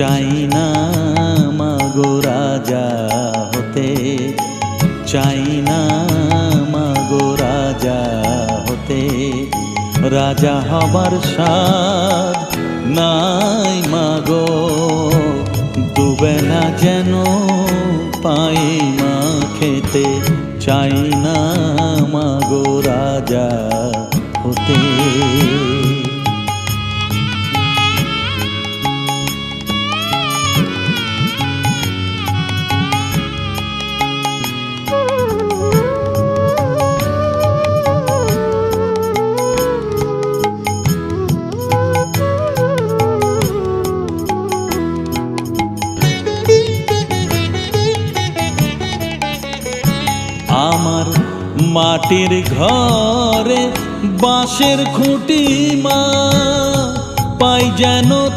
চাই না মাগো রাজা হতে, চাই না মাগো রাজা হতে। রাজা হবার স্বাদ নাই মাগো, দুবেলা যেন পাই মা খেতে। চাই না মাগো রাজা হতে। আমার মাটির ঘরে বাঁশের খুঁটি মা, পাই যেন